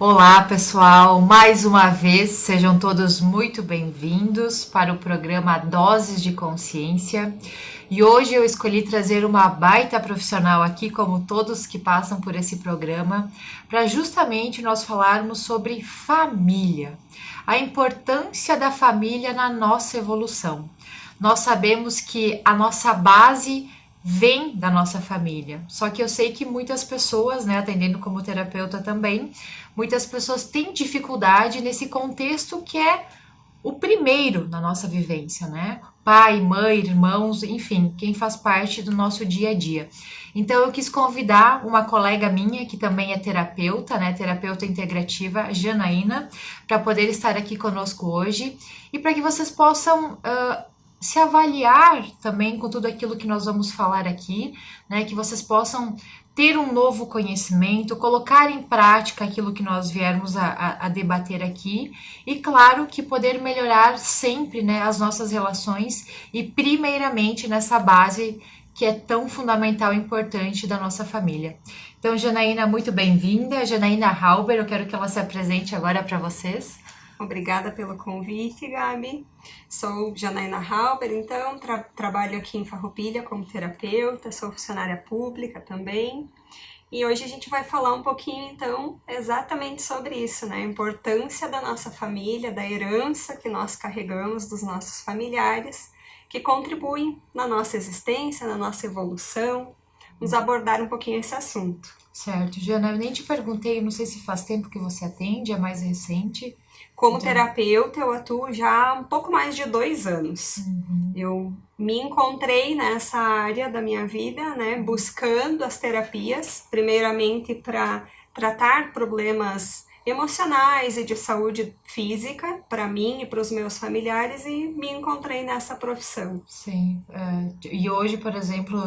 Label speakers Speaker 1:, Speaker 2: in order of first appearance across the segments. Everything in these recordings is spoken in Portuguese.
Speaker 1: Olá, pessoal! Mais uma vez, sejam todos muito bem-vindos para o programa Doses de Consciência. E hoje eu escolhi trazer uma baita profissional aqui, como todos que passam por esse programa, para justamente nós falarmos sobre família, a importância da família na nossa evolução. Nós sabemos que a nossa base vem da nossa família. Só que eu sei que muitas pessoas, né, atendendo como terapeuta também, muitas pessoas têm dificuldade nesse contexto que é o primeiro na nossa vivência, né? Pai, mãe, irmãos, enfim, quem faz parte do nosso dia a dia. Então eu quis convidar uma colega minha que também é terapeuta, né, terapeuta integrativa, Janaína, para poder estar aqui conosco hoje e para que vocês possam se avaliar também com tudo aquilo que nós vamos falar aqui, né? Que vocês possam ter um novo conhecimento, colocar em prática aquilo que nós viermos a debater aqui e, claro, que poder melhorar sempre, né, as nossas relações e, primeiramente, nessa base que é tão fundamental e importante da nossa família. Então, Janaína, muito bem-vinda. Janaína Halber, eu quero que ela se apresente agora para vocês.
Speaker 2: Obrigada pelo convite, Gabi. Sou Janaína Halber, então, trabalho aqui em Farroupilha como terapeuta, sou funcionária pública também. E hoje a gente vai falar um pouquinho, então, exatamente sobre isso, né? A importância da nossa família, da herança que nós carregamos dos nossos familiares, que contribuem na nossa existência, na nossa evolução. Vamos abordar um pouquinho esse assunto.
Speaker 1: Certo, Jana, eu nem te perguntei, não sei se faz tempo que você atende, é mais recente.
Speaker 2: Como terapeuta, eu atuo já há um pouco mais de 2 anos. Eu me encontrei nessa área da minha vida, né, buscando as terapias, primeiramente para tratar problemas emocionais e de saúde física para mim e para os meus familiares, e me encontrei nessa profissão.
Speaker 1: Sim, e hoje, por exemplo,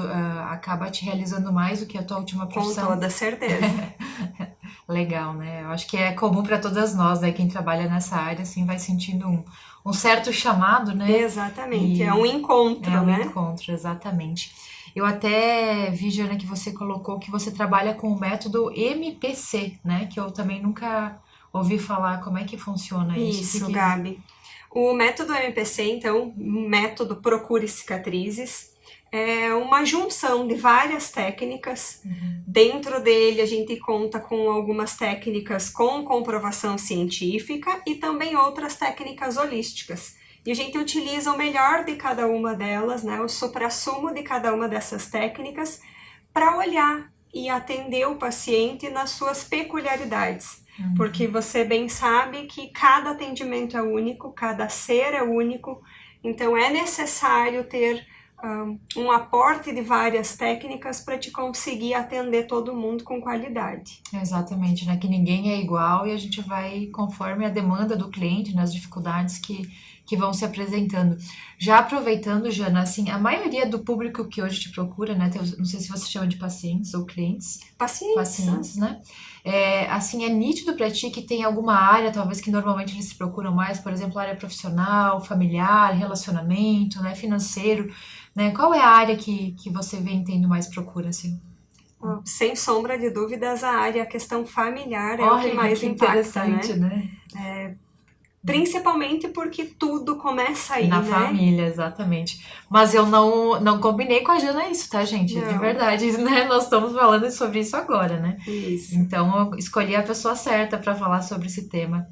Speaker 1: acaba te realizando mais do que a tua última profissão?
Speaker 2: Com toda certeza.
Speaker 1: Legal, né? Eu acho que é comum para todas nós, né? Quem trabalha nessa área, assim, vai sentindo um certo chamado, né?
Speaker 2: Exatamente, é um encontro,
Speaker 1: né?
Speaker 2: né?
Speaker 1: É um encontro, exatamente. Eu até vi, Jana, que você colocou que você trabalha com o método MPC, né? Que eu também nunca ouvi falar. Como é que funciona isso?
Speaker 2: Isso, Gabi. O método MPC, então, método Procure Cicatrizes, é uma junção de várias técnicas. Dentro dele a gente conta com algumas técnicas com comprovação científica e também outras técnicas holísticas. E a gente utiliza o melhor de cada uma delas, né, o suprassumo de cada uma dessas técnicas, para olhar e atender o paciente nas suas peculiaridades. Porque você bem sabe que cada atendimento é único, cada ser é único, então é necessário ter um aporte de várias técnicas para te conseguir atender todo mundo com qualidade.
Speaker 1: Exatamente, né? Que ninguém é igual e a gente vai conforme a demanda do cliente, nas dificuldades que vão se apresentando. Já aproveitando, Jana, assim, a maioria do público que hoje te procura, né? Não sei se você chama de pacientes ou clientes.
Speaker 2: Pacientes,
Speaker 1: né? Assim, é nítido para ti que tem alguma área, talvez que normalmente eles se procuram mais, por exemplo, área profissional, familiar, relacionamento, né? Financeiro, né? Qual é a área que você vem tendo mais procura, assim?
Speaker 2: Sem sombra de dúvidas, a questão familiar é o que mais impacta,
Speaker 1: né?
Speaker 2: Principalmente porque tudo começa aí,
Speaker 1: Na
Speaker 2: né?
Speaker 1: família, exatamente. Mas eu não combinei com a Jana isso, tá, gente?
Speaker 2: Não.
Speaker 1: De verdade, né? Nós estamos falando sobre isso agora, né?
Speaker 2: Isso.
Speaker 1: Então, eu escolhi a pessoa certa para falar sobre esse tema.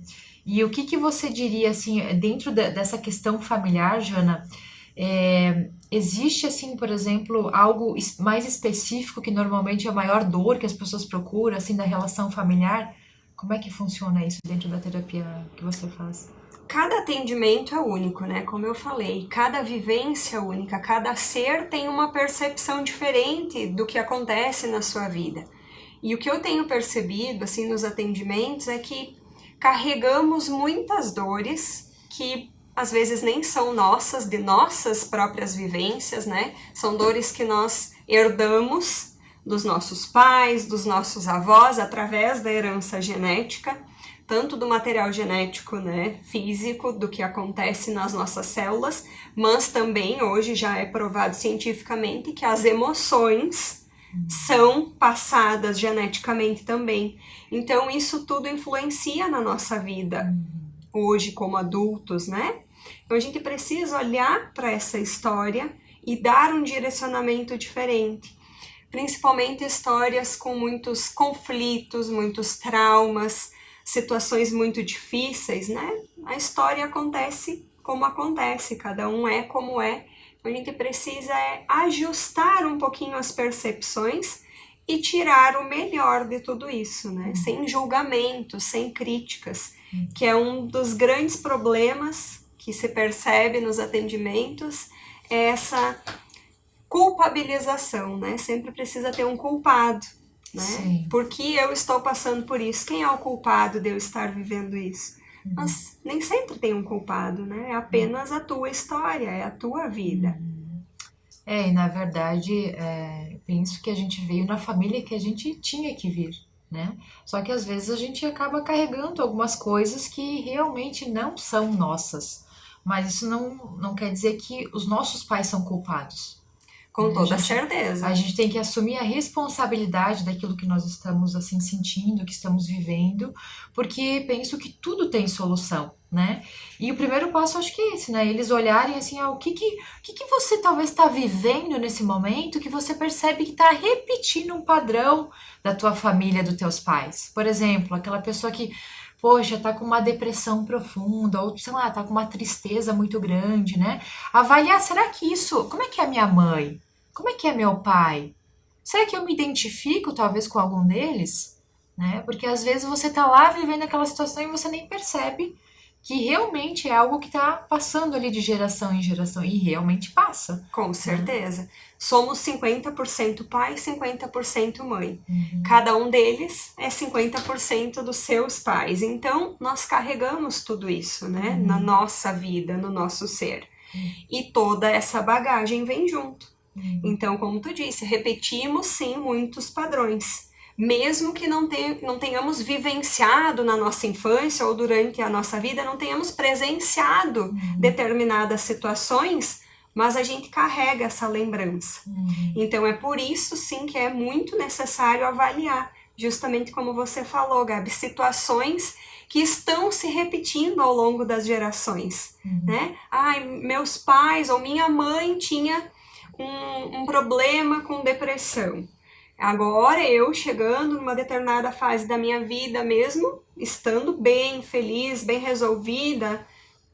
Speaker 1: E o que você diria, assim, dentro dessa questão familiar, Jana, existe, assim, por exemplo, algo mais específico que normalmente é a maior dor que as pessoas procuram, assim, da relação familiar? Como é que funciona isso dentro da terapia que você faz?
Speaker 2: Cada atendimento é único, né? Como eu falei, cada vivência é única, cada ser tem uma percepção diferente do que acontece na sua vida. E o que eu tenho percebido, assim, nos atendimentos é que carregamos muitas dores que às vezes nem são nossas, de nossas próprias vivências, né? São dores que nós herdamos dos nossos pais, dos nossos avós, através da herança genética, tanto do material genético, né, físico, do que acontece nas nossas células, mas também hoje já é provado cientificamente que as emoções são passadas geneticamente também. Então isso tudo influencia na nossa vida hoje como adultos, né? Então a gente precisa olhar para essa história e dar um direcionamento diferente. Principalmente histórias com muitos conflitos, muitos traumas, situações muito difíceis, né? A história acontece como acontece, cada um é como é. Então a gente precisa ajustar um pouquinho as percepções e tirar o melhor de tudo isso, né? Sem julgamento, sem críticas, que é um dos grandes problemas que se percebe nos atendimentos, é essa culpabilização, né? Sempre precisa ter um culpado, né?
Speaker 1: Sim.
Speaker 2: Por que eu estou passando por isso? Quem é o culpado de eu estar vivendo isso? Mas nem sempre tem um culpado, né? É apenas a tua história, é a tua vida.
Speaker 1: E na verdade, penso que a gente veio na família que a gente tinha que vir, né? Só que às vezes a gente acaba carregando algumas coisas que realmente não são nossas. Mas isso não quer dizer que os nossos pais são culpados.
Speaker 2: Com
Speaker 1: A
Speaker 2: toda
Speaker 1: gente,
Speaker 2: certeza.
Speaker 1: a gente tem que assumir a responsabilidade daquilo que nós estamos assim sentindo, que estamos vivendo, porque penso que tudo tem solução, né? E o primeiro passo acho que é esse, né? Eles olharem assim, o que você talvez está vivendo nesse momento que você percebe que está repetindo um padrão da tua família, dos teus pais. Por exemplo, aquela pessoa que, poxa, tá com uma depressão profunda, ou sei lá, tá com uma tristeza muito grande, né? Avaliar, será que isso, como é que é a minha mãe? Como é que é meu pai? Será que eu me identifico talvez com algum deles? Né? Porque às vezes você tá lá vivendo aquela situação e você nem percebe que realmente é algo que tá passando ali de geração em geração e realmente passa.
Speaker 2: Com certeza. Somos 50% pai, 50% mãe.
Speaker 1: Uhum.
Speaker 2: Cada um deles é 50% dos seus pais. Então, nós carregamos tudo isso, né? Na nossa vida, no nosso ser. E toda essa bagagem vem junto. Então, como tu disse, repetimos sim muitos padrões. Mesmo que não tenhamos vivenciado na nossa infância ou durante a nossa vida, não tenhamos presenciado determinadas situações, mas a gente carrega essa lembrança. Então é por isso sim que é muito necessário avaliar, justamente como você falou, Gabi, situações que estão se repetindo ao longo das gerações, né? Ai, meus pais ou minha mãe tinha um problema com depressão. Agora eu, chegando numa determinada fase da minha vida, mesmo estando bem, feliz, bem resolvida,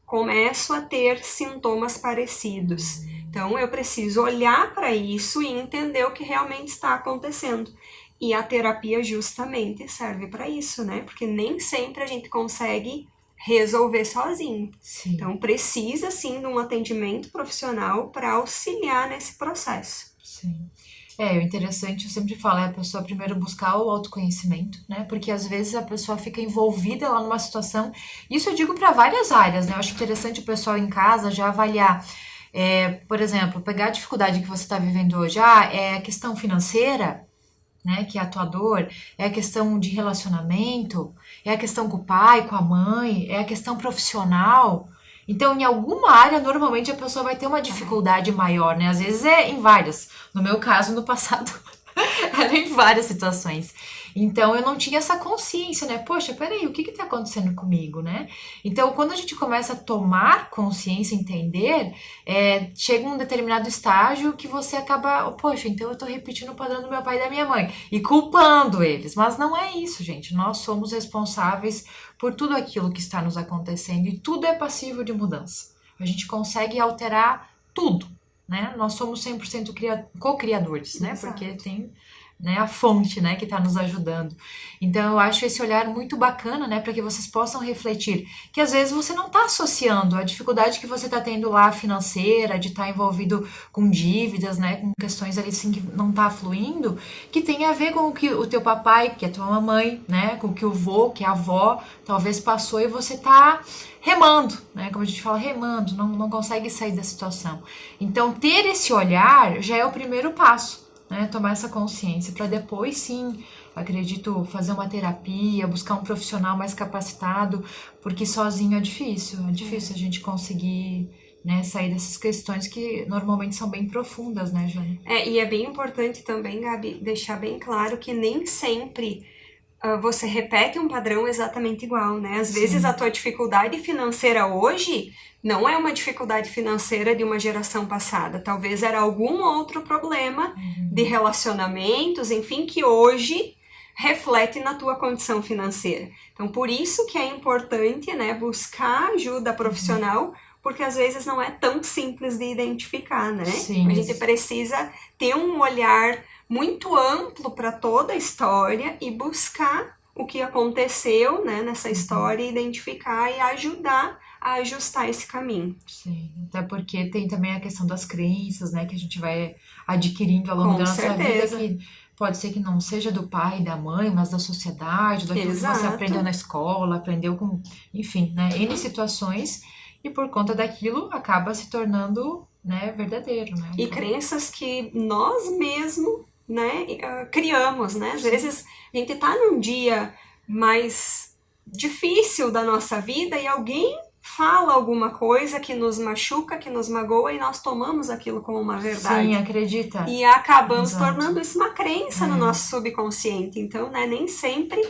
Speaker 2: começo a ter sintomas parecidos. Então eu preciso olhar para isso e entender o que realmente está acontecendo. E a terapia justamente serve para isso, né? Porque nem sempre a gente consegue resolver sozinho.
Speaker 1: Sim.
Speaker 2: Então precisa sim de um atendimento profissional para auxiliar nesse processo.
Speaker 1: Sim. O interessante, eu sempre falo, é a pessoa primeiro buscar o autoconhecimento, né? Porque às vezes a pessoa fica envolvida lá numa situação. Isso eu digo para várias áreas, né? Eu acho interessante o pessoal em casa já avaliar. Por exemplo, pegar a dificuldade que você está vivendo hoje. É a questão financeira, né? Que é a tua dor. É a questão de relacionamento. É a questão com o pai, com a mãe. É a questão profissional. Então, em alguma área, normalmente a pessoa vai ter uma dificuldade maior, né? Às vezes é em várias. No meu caso, no passado, era em várias situações. Então, eu não tinha essa consciência, né? Poxa, peraí, o que tá acontecendo comigo, né? Então, quando a gente começa a tomar consciência, entender, chega um determinado estágio que você acaba, poxa, então eu tô repetindo o padrão do meu pai e da minha mãe. E culpando eles. Mas não é isso, gente. Nós somos responsáveis por tudo aquilo que está nos acontecendo e tudo é passível de mudança. A gente consegue alterar tudo, né? Nós somos 100% co-criadores, né?
Speaker 2: Exato.
Speaker 1: Porque tem, né, a fonte, né, que está nos ajudando. Então eu acho esse olhar muito bacana, né, para que vocês possam refletir que às vezes você não está associando a dificuldade que você está tendo lá financeira, de estar envolvido com dívidas, né, com questões ali assim que não está fluindo, que tem a ver com o que o teu papai, que é a tua mamãe, né, com o que o vô, que a avó talvez passou e você está remando, né, como a gente fala, remando, não consegue sair da situação. Então ter esse olhar já é o primeiro passo. Né, tomar essa consciência para depois sim, acredito, fazer uma terapia, buscar um profissional mais capacitado, porque sozinho é difícil a gente conseguir né, sair dessas questões que normalmente são bem profundas, né, Jana?
Speaker 2: E é bem importante também, Gabi, deixar bem claro que nem sempre você repete um padrão exatamente igual, né? Às vezes a tua dificuldade financeira hoje não é uma dificuldade financeira de uma geração passada. Talvez era algum outro problema de relacionamentos, enfim, que hoje reflete na tua condição financeira. Então, por isso que é importante, né, buscar ajuda profissional, porque às vezes não é tão simples de identificar, né?
Speaker 1: Sim.
Speaker 2: A gente precisa ter um olhar muito amplo para toda a história e buscar o que aconteceu, né, nessa história, identificar e ajudar a ajustar esse caminho.
Speaker 1: Sim, até porque tem também a questão das crenças, né, que a gente vai adquirindo ao longo da nossa vida, que pode ser que não seja do pai e da mãe, mas da sociedade, daquilo que você aprendeu na escola, aprendeu com, enfim, né, N situações, e por conta daquilo acaba se tornando, né, verdadeiro, né?
Speaker 2: E crenças que nós mesmos, né, criamos, né? Às vezes a gente tá num dia mais difícil da nossa vida e alguém fala alguma coisa que nos machuca, que nos magoa, e nós tomamos aquilo como uma verdade.
Speaker 1: Sim, acredita.
Speaker 2: E acabamos tornando isso uma crença no nosso subconsciente. Então, né, nem sempre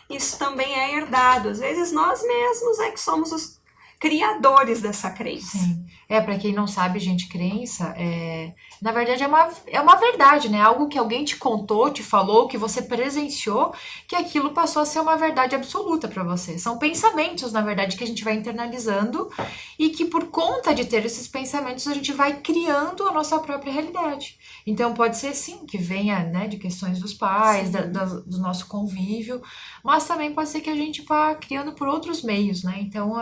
Speaker 2: isso também é herdado. Às vezes nós mesmos é que somos os criadores dessa crença.
Speaker 1: Sim. Para quem não sabe, gente, crença na verdade é uma verdade, né? Algo que alguém te contou, te falou, que você presenciou, que aquilo passou a ser uma verdade absoluta para você. São pensamentos, na verdade, que a gente vai internalizando e que por conta de ter esses pensamentos a gente vai criando a nossa própria realidade. Então pode ser sim que venha, né, de questões dos pais, do nosso convívio, mas também pode ser que a gente vá criando por outros meios, né? Então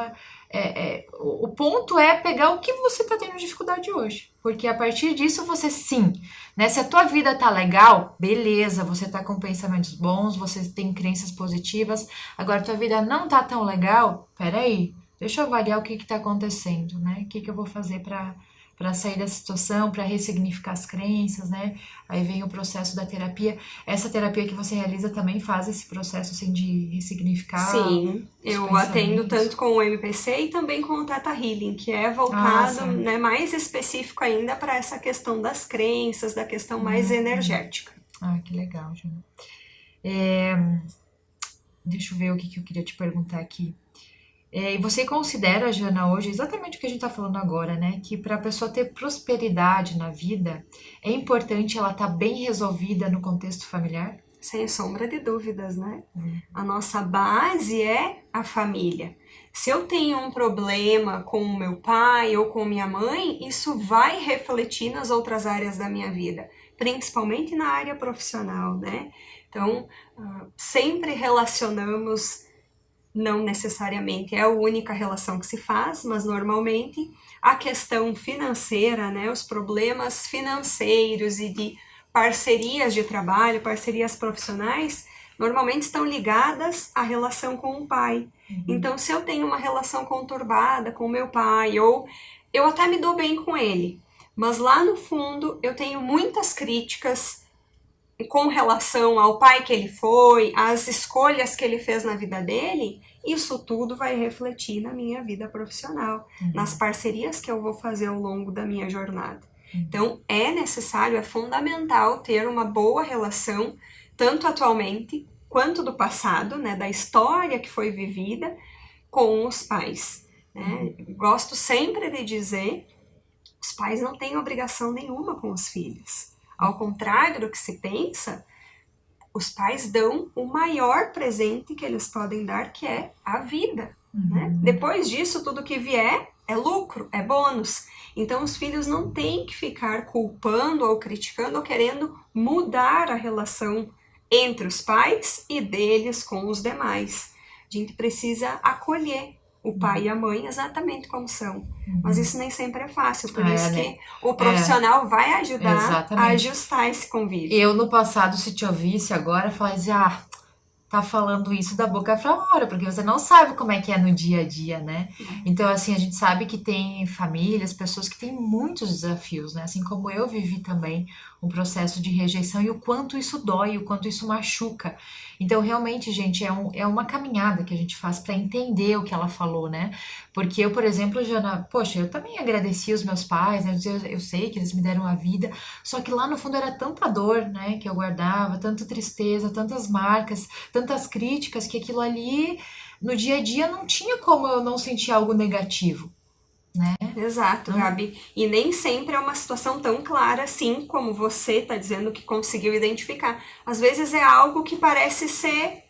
Speaker 1: o ponto é pegar o que você está tendo dificuldade hoje, porque a partir disso você sim, né? Se a tua vida tá legal, beleza, você tá com pensamentos bons, você tem crenças positivas. Agora tua vida não tá tão legal, peraí, deixa eu avaliar o que tá acontecendo, né? O que eu vou fazer para sair da situação, para ressignificar as crenças, né? Aí vem o processo da terapia. Essa terapia que você realiza também faz esse processo, assim, de ressignificar.
Speaker 2: Sim, eu atendo tanto com o MPC e também com o Theta Healing, que é voltado, né, mais específico ainda para essa questão das crenças, da questão mais energética.
Speaker 1: Que legal, Jana. Deixa eu ver o que eu queria te perguntar aqui. E você considera, Jana, hoje, exatamente o que a gente está falando agora, né? Que para a pessoa ter prosperidade na vida, é importante ela estar bem resolvida no contexto familiar?
Speaker 2: Sem sombra de dúvidas, né? A nossa base é a família. Se eu tenho um problema com o meu pai ou com minha mãe, isso vai refletir nas outras áreas da minha vida, principalmente na área profissional, né? Então, sempre relacionamos. Não necessariamente é a única relação que se faz, mas normalmente a questão financeira, né, os problemas financeiros e de parcerias de trabalho, parcerias profissionais, normalmente estão ligadas à relação com o pai. Então, se eu tenho uma relação conturbada com o meu pai, ou eu até me dou bem com ele, mas lá no fundo eu tenho muitas críticas com relação ao pai que ele foi, às escolhas que ele fez na vida dele, isso tudo vai refletir na minha vida profissional, nas parcerias que eu vou fazer ao longo da minha jornada. Então, é necessário, é fundamental ter uma boa relação, tanto atualmente quanto do passado, né, da história que foi vivida com os pais. Né? Gosto sempre de dizer, os pais não têm obrigação nenhuma com os filhos. Ao contrário do que se pensa, os pais dão o maior presente que eles podem dar, que é a vida. Né? Depois disso, tudo que vier é lucro, é bônus. Então, os filhos não têm que ficar culpando ou criticando ou querendo mudar a relação entre os pais e deles com os demais. A gente precisa acolher o pai e a mãe exatamente como são. Mas isso nem sempre é fácil, por isso que o profissional vai ajudar a ajustar esse convívio.
Speaker 1: Eu, no passado, se te ouvisse agora, falaria, tá falando isso da boca pra fora, porque você não sabe como é que é no dia a dia, né? Então, assim, a gente sabe que tem famílias, pessoas que têm muitos desafios, né? Assim como eu vivi também um processo de rejeição e o quanto isso dói, o quanto isso machuca. Então, realmente, gente, é uma caminhada que a gente faz para entender o que ela falou, né? Porque eu, por exemplo, Jana, poxa, eu também agradeci os meus pais, né? Eu sei que eles me deram a vida, só que lá no fundo era tanta dor, né, que eu guardava, tanta tristeza, tantas marcas, tantas críticas, que aquilo ali, no dia a dia, não tinha como eu não sentir algo negativo, né?
Speaker 2: Exato,
Speaker 1: Não,
Speaker 2: Gabi. E nem sempre é uma situação tão clara assim como você está dizendo que conseguiu identificar. Às vezes é algo que parece ser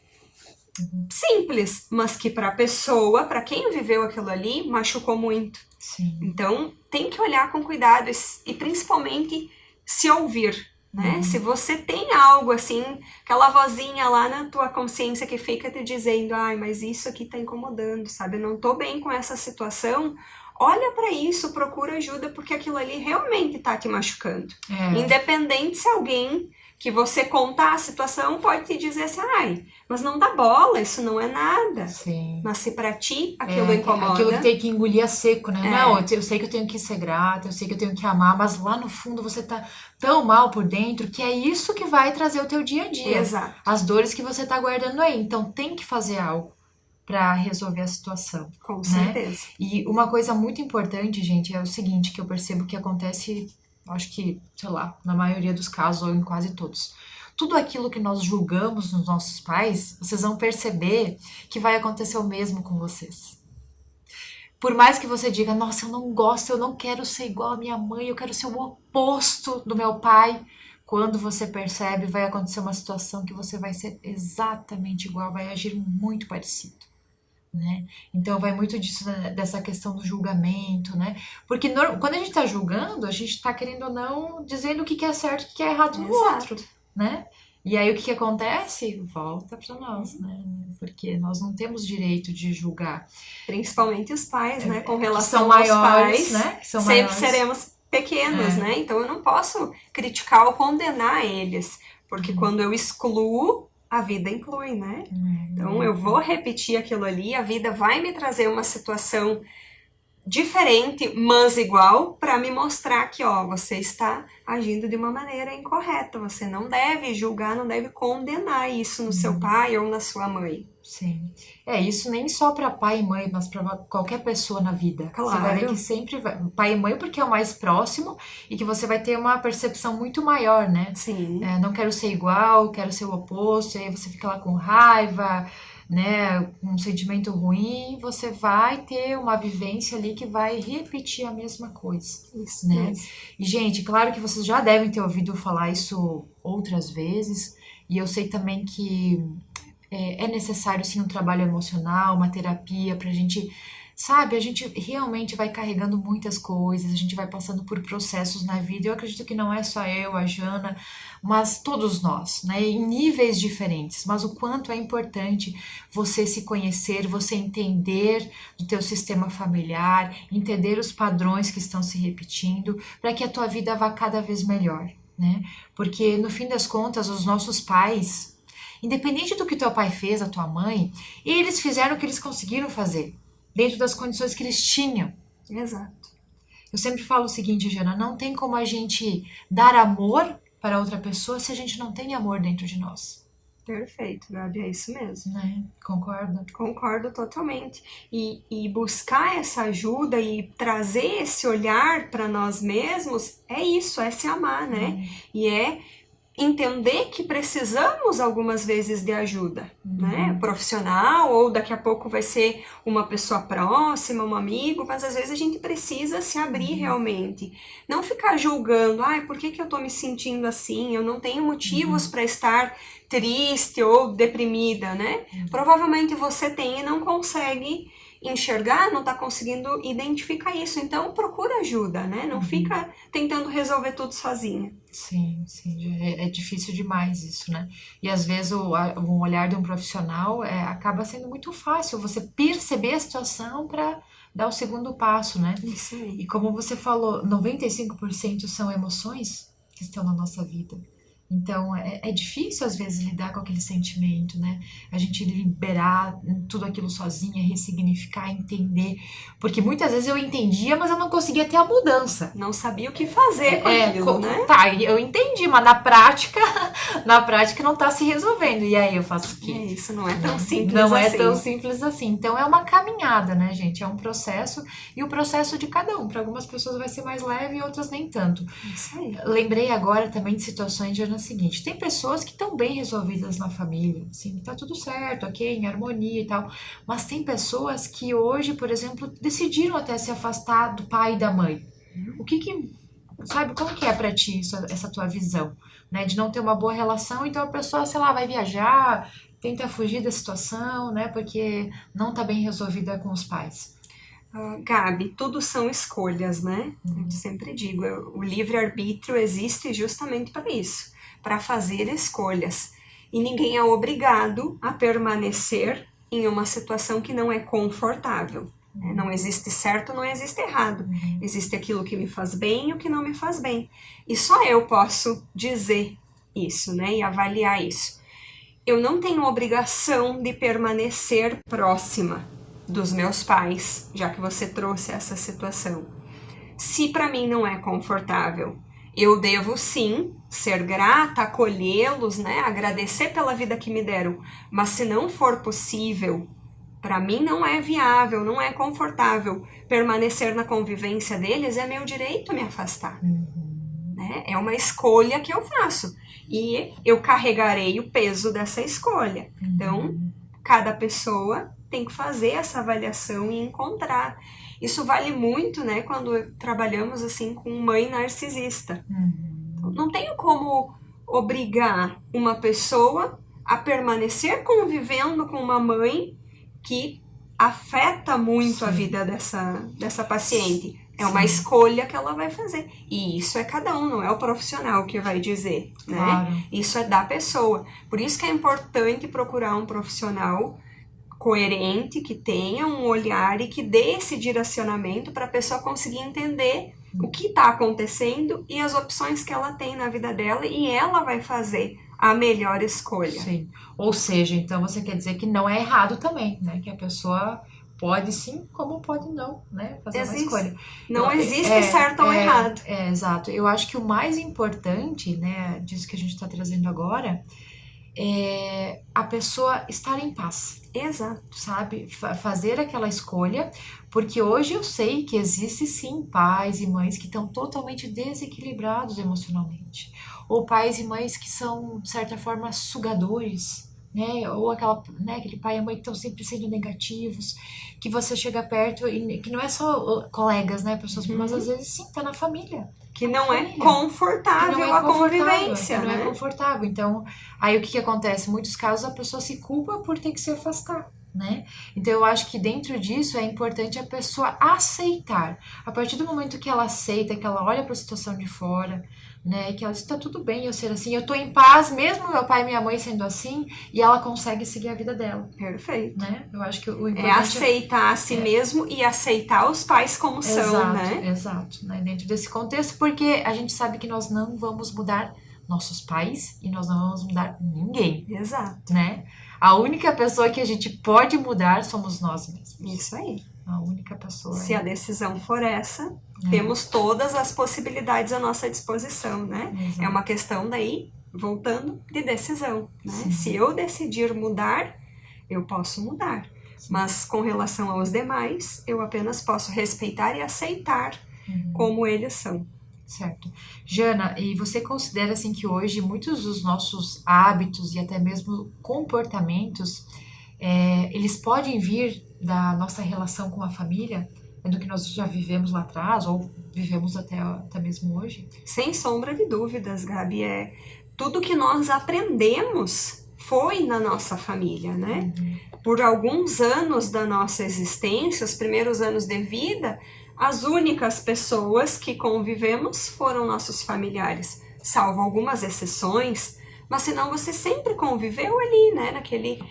Speaker 2: simples, mas que para a pessoa, para quem viveu aquilo ali, machucou muito.
Speaker 1: sim.
Speaker 2: Então, tem que olhar com cuidado e principalmente se ouvir, né? Se você tem algo assim, aquela vozinha lá na tua consciência que fica te dizendo, ai, mas isso aqui tá incomodando, sabe? Eu não tô bem com essa situação. Olha para isso, procura ajuda, porque aquilo ali realmente tá te machucando.
Speaker 1: É,
Speaker 2: Independente se alguém que você contar a situação pode te dizer assim, ai, mas não dá bola, isso não é nada.
Speaker 1: sim.
Speaker 2: Mas se pra ti aquilo incomoda,
Speaker 1: Aquilo que tem que engolir a seco, né? Não, eu sei que eu tenho que ser grata, eu sei que eu tenho que amar, mas lá no fundo você tá tão mal por dentro que é isso que vai trazer o teu dia a dia.
Speaker 2: exato,
Speaker 1: As dores que você tá guardando aí. Então tem que fazer algo para resolver a situação,
Speaker 2: com
Speaker 1: né?
Speaker 2: certeza.
Speaker 1: E uma coisa muito importante, gente, é o seguinte, que eu percebo que acontece, acho que, sei lá, na maioria dos casos ou em quase todos. Tudo aquilo que nós julgamos nos nossos pais, vocês vão perceber que vai acontecer o mesmo com vocês. Por mais que você diga, nossa, eu não gosto, eu não quero ser igual à minha mãe, eu quero ser o oposto do meu pai. Quando você percebe, vai acontecer uma situação que você vai ser exatamente igual, vai agir muito parecido, né? Então vai muito disso, né, dessa questão do julgamento, né? Porque quando a gente tá julgando, a gente tá querendo ou não dizendo o que que é certo e o que que é errado no outro,
Speaker 2: Exato.
Speaker 1: né? E aí o que que acontece? Volta para nós, né? Porque nós não temos direito de julgar.
Speaker 2: Principalmente os pais, né? Com
Speaker 1: Que são
Speaker 2: relação aos
Speaker 1: maiores,
Speaker 2: pais,
Speaker 1: né? Que são
Speaker 2: sempre
Speaker 1: maiores.
Speaker 2: seremos pequenos,
Speaker 1: É.
Speaker 2: né? Então eu não posso criticar ou condenar eles, porque quando eu excluo, a vida inclui, né? Então eu vou repetir aquilo ali, a vida vai me trazer uma situação diferente, mas igual, para me mostrar que, ó, você está agindo de uma maneira incorreta. Você não deve julgar, não deve condenar isso no seu pai ou na sua mãe.
Speaker 1: Sim. É, isso nem só para pai e mãe, mas para qualquer pessoa na vida. Você vai ver
Speaker 2: Claro.
Speaker 1: que sempre vai, pai e mãe porque é o mais próximo e que você vai ter uma percepção muito maior, né?
Speaker 2: Sim.
Speaker 1: É, não quero ser igual, quero ser o oposto, e aí você fica lá com raiva, né, com um sentimento ruim, você vai ter uma vivência ali que vai repetir a mesma coisa,
Speaker 2: Isso
Speaker 1: né?
Speaker 2: mesmo.
Speaker 1: E, gente, claro que vocês já devem ter ouvido falar isso outras vezes, e eu sei também que é necessário sim um trabalho emocional, uma terapia pra gente, sabe, a gente realmente vai carregando muitas coisas, a gente vai passando por processos na vida. Eu acredito que não é só eu, a Jana, mas todos nós, né, em níveis diferentes. Mas o quanto é importante você se conhecer, você entender do teu sistema familiar, entender os padrões que estão se repetindo, para que a tua vida vá cada vez melhor, né? Porque no fim das contas, os nossos pais, independente do que teu pai fez, a tua mãe, eles fizeram o que eles conseguiram fazer, dentro das condições que eles tinham.
Speaker 2: Exato.
Speaker 1: Eu sempre falo o seguinte, Jana, não tem como a gente dar amor para outra pessoa se a gente não tem amor dentro de nós.
Speaker 2: Perfeito, Gabi, é isso mesmo.
Speaker 1: Né? Concorda?
Speaker 2: Concordo totalmente. E buscar essa ajuda e trazer esse olhar para nós mesmos é isso, é se amar, né? E é entender que precisamos algumas vezes de ajuda, né? Profissional, ou daqui a pouco vai ser uma pessoa próxima, um amigo, mas às vezes a gente precisa se abrir realmente. Não ficar julgando, ai, por que que eu tô me sentindo assim? Eu não tenho motivos para estar triste ou deprimida, né? Provavelmente você tem e não consegue enxergar, não está conseguindo identificar isso. Então procura ajuda, né? Não fica tentando resolver tudo sozinha.
Speaker 1: Sim, sim, é difícil demais isso, né? E às vezes o olhar de um profissional acaba sendo muito fácil você perceber a situação para dar o segundo passo, né?
Speaker 2: Isso aí.
Speaker 1: E como você falou, 95% são emoções que estão na nossa vida. Então, é difícil, às vezes, lidar com aquele sentimento, né? A gente liberar tudo aquilo sozinha, ressignificar, entender. Porque muitas vezes eu entendia, mas eu não conseguia ter a mudança.
Speaker 2: Não sabia o que fazer com aquilo, né?
Speaker 1: Tá, eu entendi, mas na prática, na prática não tá se resolvendo. E aí eu faço o quê?
Speaker 2: Isso não é tão simples
Speaker 1: Não
Speaker 2: assim.
Speaker 1: é tão simples assim. Então é uma caminhada, né, gente? É um processo, e o processo de cada um. Para algumas pessoas vai ser mais leve e outras nem tanto.
Speaker 2: Isso aí.
Speaker 1: Lembrei agora também de situações de seguinte: tem pessoas que estão bem resolvidas na família, assim, tá tudo certo, ok, em harmonia e tal. Mas tem pessoas que hoje, por exemplo, decidiram até se afastar do pai e da mãe. O que sabe, como que é pra ti isso, essa tua visão, né? De não ter uma boa relação, então a pessoa, sei lá, vai viajar, tenta fugir da situação, né? Porque não tá bem resolvida com os pais.
Speaker 2: Gabi, tudo são escolhas, né? Eu sempre digo, o livre-arbítrio existe justamente para isso, para fazer escolhas. E ninguém é obrigado a permanecer em uma situação que não é confortável. Não existe certo, não existe errado. Existe aquilo que me faz bem e o que não me faz bem. E só eu posso dizer isso, né? E avaliar isso. Eu não tenho obrigação de permanecer próxima dos meus pais, já que você trouxe essa situação. Se para mim não é confortável, eu devo sim ser grata, acolhê-los, né? Agradecer pela vida que me deram. Mas se não for possível, para mim não é viável, não é confortável permanecer na convivência deles, é meu direito me afastar. Né? É uma escolha que eu faço. E eu carregarei o peso dessa escolha. Então, cada pessoa tem que fazer essa avaliação e encontrar. Isso vale muito, né, quando trabalhamos assim com mãe narcisista. Então, não tenho como obrigar uma pessoa a permanecer convivendo com uma mãe que afeta muito a vida dessa paciente. É uma escolha que ela vai fazer. E isso é cada um, não é o profissional que vai dizer, né?
Speaker 1: Claro.
Speaker 2: Isso é da pessoa. Por isso que é importante procurar um profissional coerente, que tenha um olhar e que dê esse direcionamento para a pessoa conseguir entender o que está acontecendo e as opções que ela tem na vida dela, e ela vai fazer a melhor escolha.
Speaker 1: Sim. Ou seja, então você quer dizer que não é errado também, né? Que a pessoa pode sim, como pode não, né? Fazer uma escolha.
Speaker 2: Não existe certo ou errado.
Speaker 1: Exato. Eu acho que o mais importante, né, disso que a gente está trazendo agora, é a pessoa estar em paz.
Speaker 2: Exato.
Speaker 1: Sabe? Fazer aquela escolha, porque hoje eu sei que existe sim pais e mães que estão totalmente desequilibrados emocionalmente. Ou pais e mães que são, de certa forma, sugadores, né? Ou aquele pai e mãe que estão sempre sendo negativos, que você chega perto e que não é só colegas, né? Pessoas, mas às vezes sim, tá na família.
Speaker 2: Que não é confortável a convivência,
Speaker 1: né?
Speaker 2: Não
Speaker 1: é confortável. Então, aí o que acontece? Em muitos casos a pessoa se culpa por ter que se afastar, né? Então eu acho que dentro disso é importante a pessoa aceitar. A partir do momento que ela aceita, que ela olha para a situação de fora, né, que ela diz, tá tudo bem eu ser assim, eu tô em paz, mesmo meu pai e minha mãe sendo assim, e ela consegue seguir a vida dela.
Speaker 2: Perfeito.
Speaker 1: Né? Eu acho que o importante
Speaker 2: é aceitar a si mesmo e aceitar os pais como são, né?
Speaker 1: Exato, né? Dentro desse contexto, porque a gente sabe que nós não vamos mudar nossos pais e nós não vamos mudar ninguém.
Speaker 2: Exato.
Speaker 1: Né? A única pessoa que a gente pode mudar somos nós mesmos.
Speaker 2: Isso aí.
Speaker 1: A única pessoa.
Speaker 2: Se a decisão for essa, temos todas as possibilidades à nossa disposição, né?
Speaker 1: Exato.
Speaker 2: É uma questão daí, voltando, de decisão, né? Se eu decidir mudar, eu posso mudar. Sim. Mas com relação aos demais, eu apenas posso respeitar e aceitar como eles são.
Speaker 1: Certo. Jana, e você considera assim que hoje muitos dos nossos hábitos e até mesmo comportamentos, eles podem vir da nossa relação com a família, do que nós já vivemos lá atrás ou vivemos até mesmo hoje?
Speaker 2: Sem sombra de dúvidas, Gabi. Tudo que nós aprendemos foi na nossa família, né? Por alguns anos da nossa existência, os primeiros anos de vida, as únicas pessoas que convivemos foram nossos familiares, salvo algumas exceções, mas senão você sempre conviveu ali, né? Naquele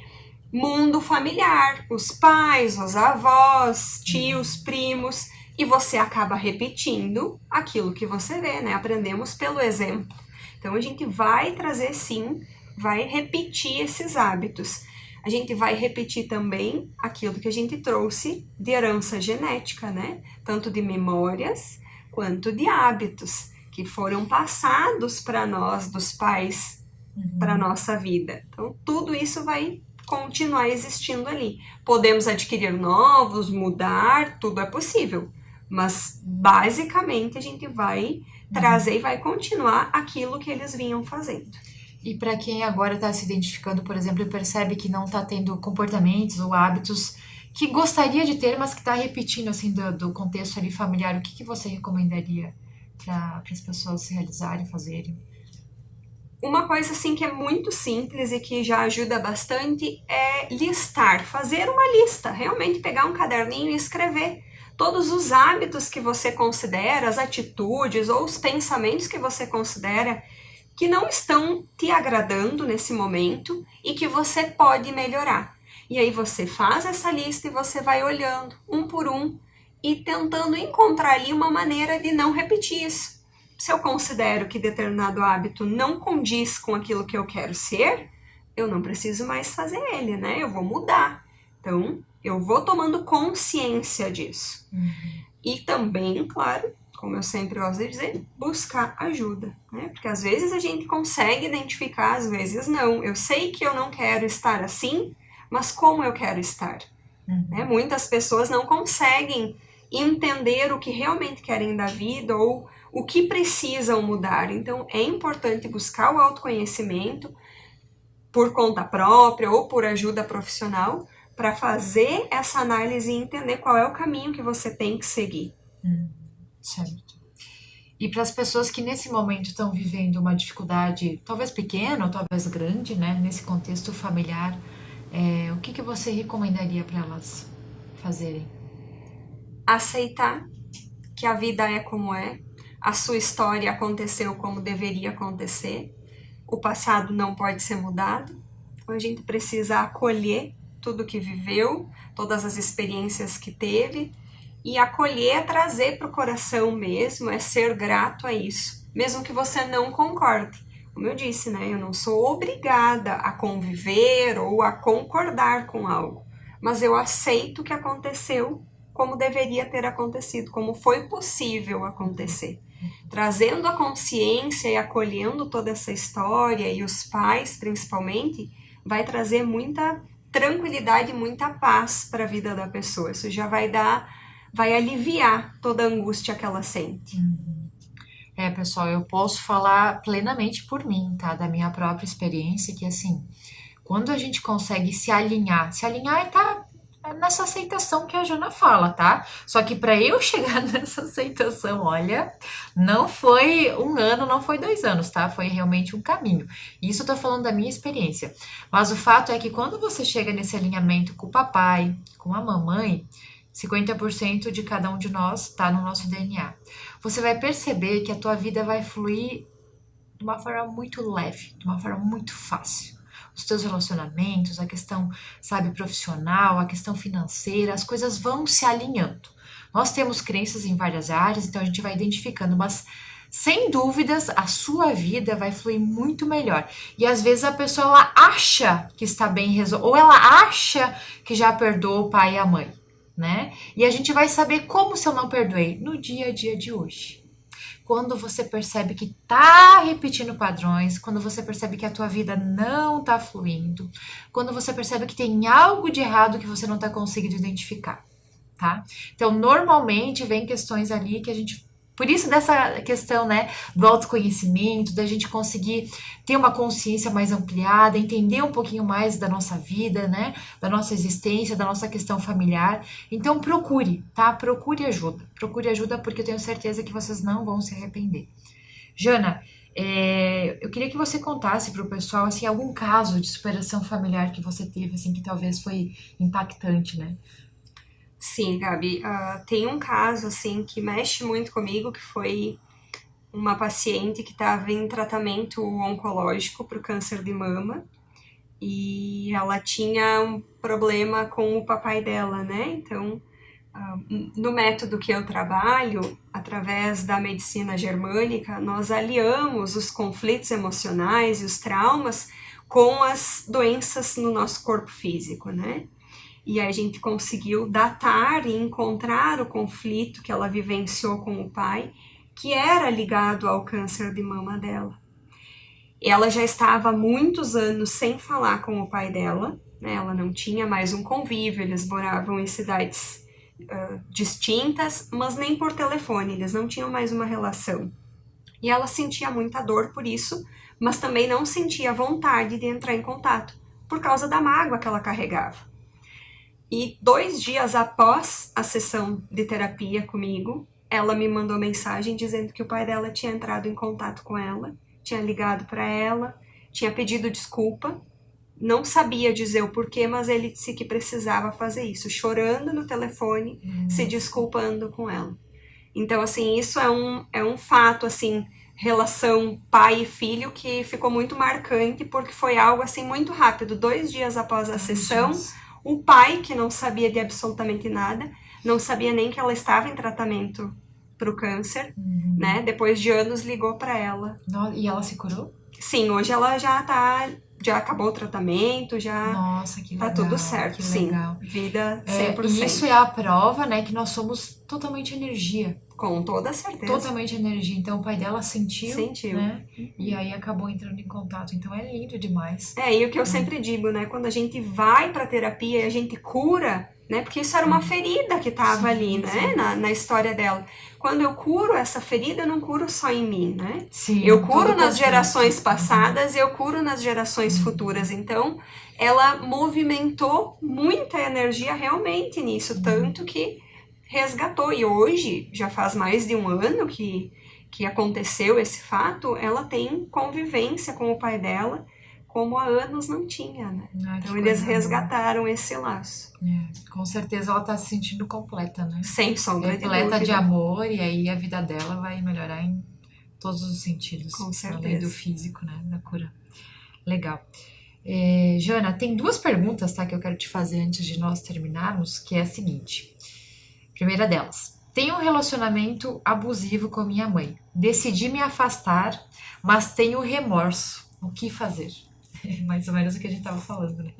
Speaker 2: mundo familiar, os pais, os avós, tios, primos, e você acaba repetindo aquilo que você vê, né? Aprendemos pelo exemplo. Então a gente vai trazer sim, vai repetir esses hábitos. A gente vai repetir também aquilo que a gente trouxe de herança genética, né? Tanto de memórias quanto de hábitos que foram passados para nós, dos pais, para a nossa vida. Então, tudo isso vai continuar existindo ali. Podemos adquirir novos, mudar, tudo é possível. Mas, basicamente, a gente vai trazer e vai continuar aquilo que eles vinham fazendo.
Speaker 1: E para quem agora está se identificando, por exemplo, e percebe que não está tendo comportamentos ou hábitos que gostaria de ter, mas que está repetindo assim do contexto ali familiar, o que você recomendaria para as pessoas se realizarem, fazerem?
Speaker 2: Uma coisa assim que é muito simples e que já ajuda bastante é listar, fazer uma lista, realmente pegar um caderninho e escrever todos os hábitos que você considera, as atitudes ou os pensamentos que você considera que não estão te agradando nesse momento e que você pode melhorar. E aí você faz essa lista e você vai olhando um por um e tentando encontrar ali uma maneira de não repetir isso. Se eu considero que determinado hábito não condiz com aquilo que eu quero ser, eu não preciso mais fazer ele, né? Eu vou mudar. Então, eu vou tomando consciência disso. E também, claro, como eu sempre gosto de dizer, buscar ajuda, né? Porque às vezes a gente consegue identificar, às vezes não. Eu sei que eu não quero estar assim, mas como eu quero estar? Né? Muitas pessoas não conseguem entender o que realmente querem da vida ou o que precisam mudar. Então, é importante buscar o autoconhecimento por conta própria ou por ajuda profissional para fazer essa análise e entender qual é o caminho que você tem que seguir.
Speaker 1: Certo. E para as pessoas que nesse momento estão vivendo uma dificuldade, talvez pequena ou talvez grande, né, nesse contexto familiar, o que você recomendaria para elas fazerem?
Speaker 2: Aceitar que a vida é como é, a sua história aconteceu como deveria acontecer, o passado não pode ser mudado, então a gente precisa acolher tudo que viveu, todas as experiências que teve, e acolher é trazer para o coração mesmo, é ser grato a isso, mesmo que você não concorde. Como eu disse, né, eu não sou obrigada a conviver ou a concordar com algo, mas eu aceito que aconteceu como deveria ter acontecido, como foi possível acontecer. Trazendo a consciência e acolhendo toda essa história, e os pais principalmente, vai trazer muita tranquilidade e muita paz para a vida da pessoa. Isso já vai aliviar toda a angústia que ela sente.
Speaker 1: Pessoal, eu posso falar plenamente por mim, tá? Da minha própria experiência, que assim, quando a gente consegue se alinhar tá nessa aceitação que a Jana fala, tá? Só que para eu chegar nessa aceitação, olha, não foi um ano, não foi 2 anos, tá? Foi realmente um caminho. Isso eu tô falando da minha experiência. Mas o fato é que quando você chega nesse alinhamento com o papai, com a mamãe, 50% de cada um de nós tá no nosso DNA. Você vai perceber que a tua vida vai fluir de uma forma muito leve, de uma forma muito fácil. Os teus relacionamentos, a questão, sabe, profissional, a questão financeira, as coisas vão se alinhando. Nós temos crenças em várias áreas, então a gente vai identificando, mas sem dúvidas a sua vida vai fluir muito melhor. E às vezes a pessoa ela acha que está bem resolvida, ou ela acha que já perdoou o pai e a mãe, né? E a gente vai saber como se eu não perdoei no dia a dia de hoje. Quando você percebe que tá repetindo padrões, quando você percebe que a tua vida não tá fluindo, quando você percebe que tem algo de errado que você não tá conseguindo identificar, tá? Então, normalmente vem questões ali que a gente... Por isso dessa questão, né, do autoconhecimento, da gente conseguir ter uma consciência mais ampliada, entender um pouquinho mais da nossa vida, né, da nossa existência, da nossa questão familiar. Então procure, tá? Procure ajuda porque eu tenho certeza que vocês não vão se arrepender. Jana, eu queria que você contasse para o pessoal, assim, algum caso de superação familiar que você teve, assim, que talvez foi impactante, né?
Speaker 2: Sim, Gabi, tem um caso assim que mexe muito comigo, que foi uma paciente que estava em tratamento oncológico para o câncer de mama e ela tinha um problema com o papai dela, né? Então, No método que eu trabalho, através da medicina germânica, nós aliamos os conflitos emocionais e os traumas com as doenças no nosso corpo físico, né? E a gente conseguiu datar e encontrar o conflito que ela vivenciou com o pai, que era ligado ao câncer de mama dela. Ela já estava há muitos anos sem falar com o pai dela, né? Ela não tinha mais um convívio, eles moravam em cidades distintas, mas nem por telefone, eles não tinham mais uma relação. E ela sentia muita dor por isso, mas também não sentia vontade de entrar em contato, por causa da mágoa que ela carregava. E 2 dias após a sessão de terapia comigo, ela me mandou mensagem dizendo que o pai dela tinha entrado em contato com ela, tinha ligado para ela, tinha pedido desculpa, não sabia dizer o porquê, mas ele disse que precisava fazer isso, chorando no telefone, se desculpando com ela. Então, assim, isso é um fato, assim, relação pai e filho que ficou muito marcante, porque foi algo, assim, muito rápido. 2 dias após a sessão, o pai, que não sabia de absolutamente nada, não sabia nem que ela estava em tratamento para o câncer, né? Depois de anos ligou para ela.
Speaker 1: E ela se curou?
Speaker 2: Sim, hoje ela já acabou o tratamento, já
Speaker 1: Nossa, que legal,
Speaker 2: tá tudo certo,
Speaker 1: que
Speaker 2: sim.
Speaker 1: legal.
Speaker 2: Vida 100%.
Speaker 1: E isso é a prova, né, que nós somos totalmente energia.
Speaker 2: Com toda certeza.
Speaker 1: Totalmente energia. Então o pai dela sentiu, né? E aí acabou entrando em contato. Então é lindo demais.
Speaker 2: E o que eu sempre digo, né? Quando a gente vai pra terapia e a gente cura, né? Porque isso era uma ferida que tava ali, né? Na história dela. Quando eu curo essa ferida, eu não curo só em mim, né?
Speaker 1: Sim,
Speaker 2: eu curo nas gerações passadas e eu curo nas gerações futuras. Então, ela movimentou muita energia realmente nisso, tanto que resgatou. E hoje, já faz mais de 1 ano que aconteceu esse fato, ela tem convivência com o pai dela, como há anos não tinha, né? Então eles resgataram esse laço.
Speaker 1: Com certeza ela tá se sentindo completa, né?
Speaker 2: Sem sombra de dúvida.
Speaker 1: Completa de amor, e aí a vida dela vai melhorar em todos os sentidos.
Speaker 2: Com certeza.
Speaker 1: Além do físico, né? Da cura. Legal. Jana, tem 2 perguntas, tá? Que eu quero te fazer antes de nós terminarmos, que é a seguinte. Primeira delas. Tenho um relacionamento abusivo com minha mãe. Decidi me afastar, mas tenho remorso. O que fazer? Mais ou menos o que a gente estava falando, né?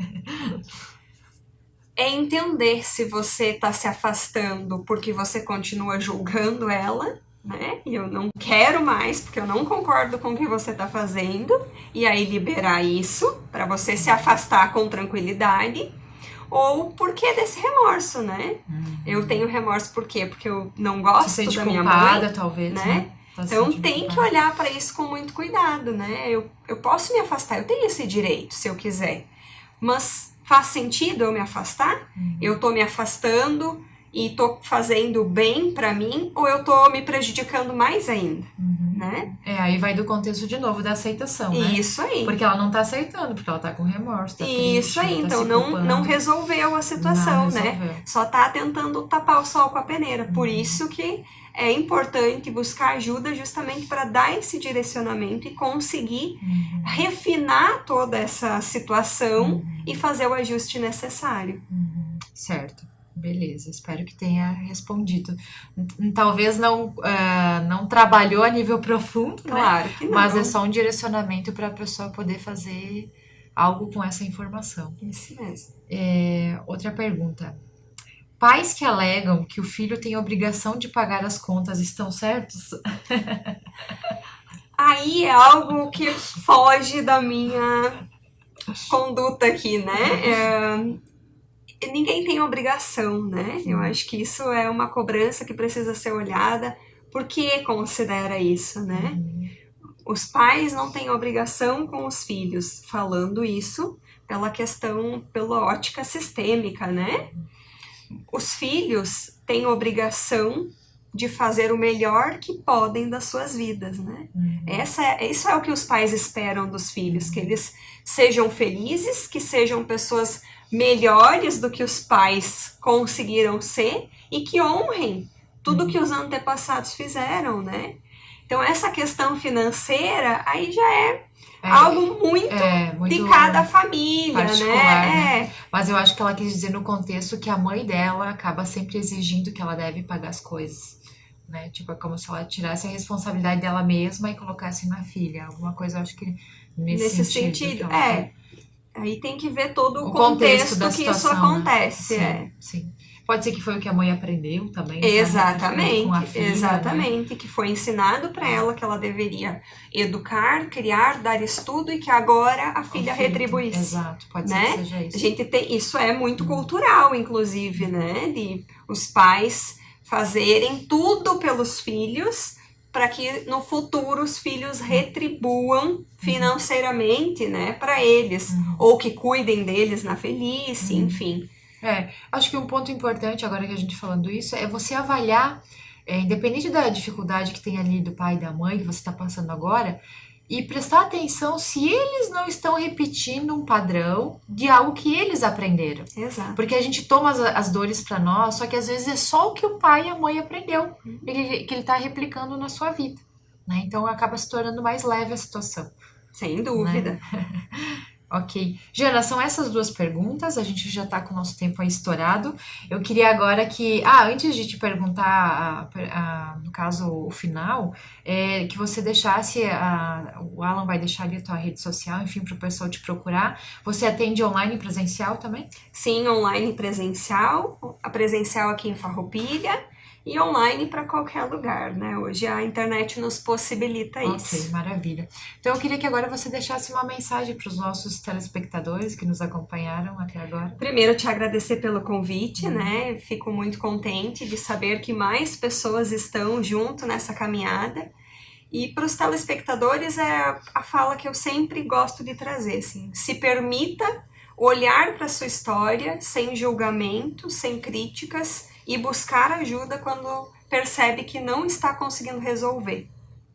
Speaker 2: É entender se você está se afastando porque você continua julgando ela, né? E eu não quero mais porque eu não concordo com o que você está fazendo. E aí liberar isso para você se afastar com tranquilidade. Ou porque desse remorso, né? Eu tenho remorso por quê? Porque eu não gosto da minha mãe,
Speaker 1: talvez,
Speaker 2: né? Então tem que olhar para isso com muito cuidado, né? Eu posso me afastar, eu tenho esse direito se eu quiser, mas faz sentido eu me afastar? Eu tô me afastando e tô fazendo bem para mim, ou eu tô me prejudicando mais ainda, né?
Speaker 1: Aí vai do contexto de novo da aceitação, né?
Speaker 2: Isso aí.
Speaker 1: Porque ela não tá aceitando, porque ela tá com remorso, tá triste,
Speaker 2: isso aí,
Speaker 1: tá
Speaker 2: então não resolveu a situação, né? Só tá tentando tapar o sol com a peneira. Por isso que é importante buscar ajuda justamente para dar esse direcionamento e conseguir refinar toda essa situação e fazer o ajuste necessário.
Speaker 1: Certo. Beleza, espero que tenha respondido. Talvez não trabalhou a nível profundo,
Speaker 2: claro,
Speaker 1: né?
Speaker 2: Que não.
Speaker 1: Mas é só um direcionamento para a pessoa poder fazer algo com essa informação.
Speaker 2: Isso mesmo.
Speaker 1: Outra pergunta. Pais que alegam que o filho tem obrigação de pagar as contas estão certos?
Speaker 2: Aí é algo que foge da minha conduta aqui, né? Ninguém tem obrigação, né? Eu acho que isso é uma cobrança que precisa ser olhada. Por que considera isso, né? Os pais não têm obrigação com os filhos, falando isso pela ótica sistêmica, né? Os filhos têm obrigação de fazer o melhor que podem das suas vidas, né? Isso é o que os pais esperam dos filhos, que eles sejam felizes, que sejam pessoas melhores do que os pais conseguiram ser e que honrem tudo que os antepassados fizeram, né? Então essa questão financeira aí já é algo muito de cada família,
Speaker 1: particular,
Speaker 2: né?
Speaker 1: Mas eu acho que ela quis dizer no contexto que a mãe dela acaba sempre exigindo que ela deve pagar as coisas, né? Tipo, é como se ela tirasse a responsabilidade dela mesma e colocasse na filha. Alguma coisa, eu acho que nesse sentido. Que ela...
Speaker 2: Aí tem que ver todo o
Speaker 1: contexto
Speaker 2: contexto
Speaker 1: da
Speaker 2: que isso
Speaker 1: situação, né?
Speaker 2: acontece.
Speaker 1: Sim. Pode ser que foi o que a mãe aprendeu também.
Speaker 2: Exatamente,
Speaker 1: Com a filha,
Speaker 2: exatamente, né? Que foi ensinado para ela que ela deveria educar, criar, dar estudo e que agora a filha retribuísse.
Speaker 1: Exato, pode ser
Speaker 2: né?
Speaker 1: que seja isso.
Speaker 2: A gente tem, isso é muito cultural, inclusive, né? De os pais fazerem tudo pelos filhos para que no futuro os filhos retribuam financeiramente, né, para eles, ou que cuidem deles na velhice, enfim.
Speaker 1: Acho que um ponto importante, agora que a gente falando isso, é você avaliar, independente da dificuldade que tem ali do pai e da mãe que você está passando agora, e prestar atenção se eles não estão repetindo um padrão de algo que eles aprenderam.
Speaker 2: Exato.
Speaker 1: Porque a gente toma as dores para nós, só que às vezes é só o que o pai e a mãe aprendeu, que ele está replicando na sua vida, né? Então acaba se tornando mais leve a situação.
Speaker 2: Sem dúvida.
Speaker 1: Né? Ok. Jana, são essas duas perguntas, a gente já está com o nosso tempo aí estourado. Eu queria agora que, antes de te perguntar, no caso, o final, que você deixasse, o Alan vai deixar ali a tua rede social, enfim, para o pessoal te procurar. Você atende online e presencial também?
Speaker 2: Sim, online e presencial, a presencial aqui em Farroupilha, e online para qualquer lugar, né? Hoje a internet nos possibilita isso.
Speaker 1: Ok, maravilha. Então eu queria que agora você deixasse uma mensagem para os nossos telespectadores que nos acompanharam até agora.
Speaker 2: Primeiro, te agradecer pelo convite, né? Fico muito contente de saber que mais pessoas estão junto nessa caminhada. E para os telespectadores é a fala que eu sempre gosto de trazer, assim, se permita olhar para a sua história sem julgamento, sem críticas, e buscar ajuda quando percebe que não está conseguindo resolver.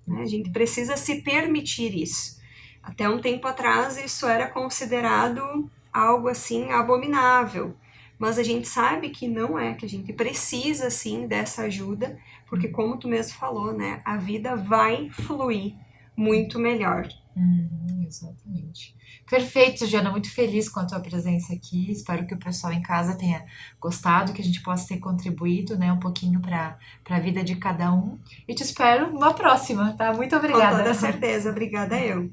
Speaker 2: Né? A gente precisa se permitir isso. Até um tempo atrás isso era considerado algo assim abominável, mas a gente sabe que não é, que a gente precisa sim dessa ajuda, porque como tu mesmo falou, né, a vida vai fluir muito melhor.
Speaker 1: Exatamente. Perfeito, Jana, muito feliz com a tua presença aqui. Espero que o pessoal em casa tenha gostado, que a gente possa ter contribuído, né, um pouquinho para a vida de cada um. E te espero numa próxima, tá? Muito obrigada.
Speaker 2: Com toda certeza, obrigada eu.